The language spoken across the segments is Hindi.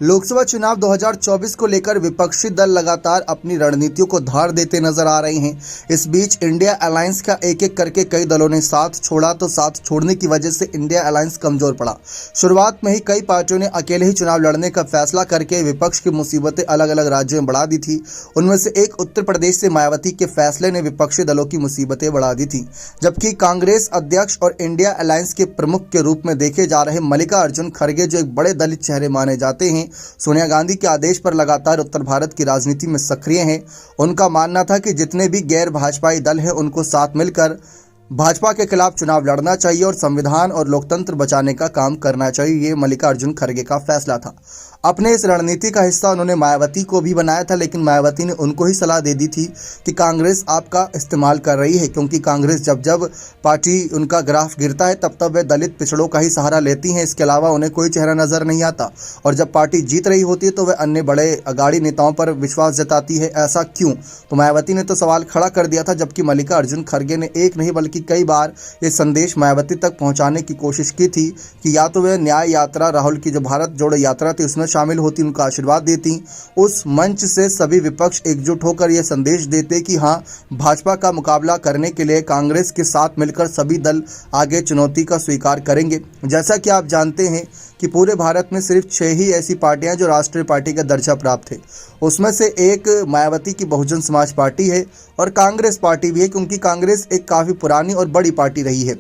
लोकसभा चुनाव 2024 को लेकर विपक्षी दल लगातार अपनी रणनीतियों को धार देते नजर आ रहे हैं। इस बीच इंडिया अलायंस का एक एक करके कई दलों ने साथ छोड़ा, तो साथ छोड़ने की वजह से इंडिया अलायंस कमजोर पड़ा। शुरुआत में ही कई पार्टियों ने अकेले ही चुनाव लड़ने का फैसला करके विपक्ष की मुसीबतें अलग अलग राज्यों में बढ़ा दी थी। उनमें से एक उत्तर प्रदेश से मायावती के फैसले ने विपक्षी दलों की मुसीबतें बढ़ा दी थी, जबकि कांग्रेस अध्यक्ष और इंडिया अलायंस के प्रमुख के रूप में देखे जा रहे मल्लिकार्जुन खड़गे, जो एक बड़े दलित चेहरे माने जाते हैं, सोनिया गांधी के आदेश पर लगातार उत्तर भारत की राजनीति में सक्रिय हैं। उनका मानना था कि जितने भी गैर भाजपाई दल हैं उनको साथ मिलकर भाजपा के खिलाफ चुनाव लड़ना चाहिए और संविधान और लोकतंत्र बचाने का काम करना चाहिए। ये मल्लिकार्जुन खड़गे का फैसला था। अपने इस रणनीति का हिस्सा उन्होंने मायावती को भी बनाया था, लेकिन मायावती ने उनको ही सलाह दे दी थी कि कांग्रेस आपका इस्तेमाल कर रही है, क्योंकि कांग्रेस जब जब पार्टी उनका ग्राफ गिरता है तब तब वे दलित पिछड़ों का ही सहारा लेती हैं। इसके अलावा उन्हें कोई चेहरा नजर नहीं आता, और जब पार्टी जीत रही होती है तो वे अन्य बड़े अगाड़ी नेताओं पर विश्वास जताती है। ऐसा क्यों? तो मायावती ने तो सवाल खड़ा कर दिया था, जबकि मल्लिकार्जुन खड़गे ने एक नहीं बल्कि कई बार ये संदेश मायावती तक पहुंचाने की कोशिश की थी कि या तो वे न्याय यात्रा, राहुल की जो भारत जोड़ो यात्रा थी उसमें शामिल होती, उनका आशीर्वाद देती। उस मंच से सभी विपक्ष एकजुट होकर यह संदेश देते कि हाँ, भाजपा का मुकाबला करने के लिए कांग्रेस के साथ मिलकर सभी दल आगे चुनौती का स्वीकार करेंगे। जैसा कि आप जानते हैं कि पूरे भारत में सिर्फ 6 ही ऐसी पार्टियां जो राष्ट्रीय पार्टी का दर्जा प्राप्त है। उसमें से एक मायावती की बहुजन समाज पार्टी है और कांग्रेस पार्टी भी है, क्योंकि कांग्रेस एक काफ़ी पुरानी और बड़ी पार्टी रही है,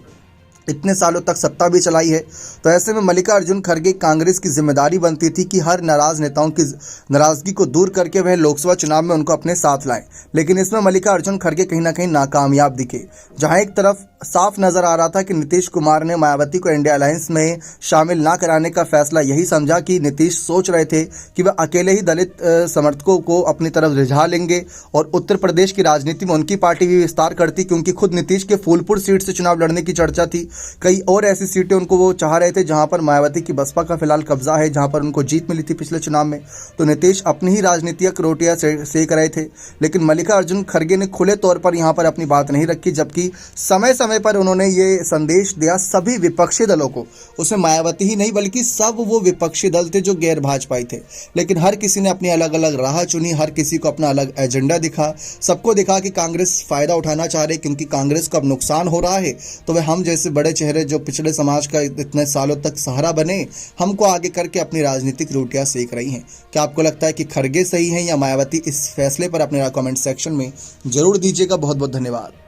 इतने सालों तक सत्ता भी चलाई है। तो ऐसे में मल्लिकार्जुन खड़गे कांग्रेस की जिम्मेदारी बनती थी कि हर नाराज नेताओं की नाराजगी को दूर करके वह लोकसभा चुनाव में उनको अपने साथ लाएं। लेकिन इसमें मल्लिकार्जुन खड़गे कहीं ना कहीं नाकामयाब दिखे। जहां एक तरफ साफ नजर आ रहा था कि नीतीश कुमार ने मायावती को इंडिया अलायंस में शामिल ना कराने का फैसला यही समझा कि नीतीश सोच रहे थे कि वह अकेले ही दलित समर्थकों को अपनी तरफ रिझा लेंगे और उत्तर प्रदेश की राजनीति में उनकी पार्टी भी विस्तार करती, क्योंकि खुद नीतीश के फूलपुर सीट से चुनाव लड़ने की चर्चा थी। कई और ऐसी सीटें उनको वो चाह रहे थे जहां पर मायावती की बसपा का फिलहाल कब्जा है, जहां पर उनको जीत मिली थी पिछले चुनाव में। तो नीतीश अपनी ही राजनीतिक रोटियां सेक रहे थे, लेकिन मल्लिकार्जुन खड़गे ने खुले तौर पर यहां पर अपनी बात नहीं रखी, जबकि समय समय पर उन्होंने ये संदेश दिया सभी विपक्षी दलों को। उसमें मायावती ही नहीं बल्कि सब वो विपक्षी दल थे जो गैर भाजपाई थे, लेकिन हर किसी ने अपनी अलग अलग राह चुनी, हर किसी को अपना अलग एजेंडा दिखा। सबको दिखा कि कांग्रेस फायदा उठाना चाह रही, क्योंकि कांग्रेस को अब नुकसान हो रहा है, तो वह हम जैसे बड़े चेहरे जो पिछड़े समाज का इतने सालों तक सहारा बने, हमको आगे करके अपनी राजनीतिक रोटियां सेक रही हैं। क्या आपको लगता है कि खड़गे सही हैं या मायावती? इस फैसले पर अपने कमेंट सेक्शन में जरूर दीजिएगा। बहुत बहुत धन्यवाद।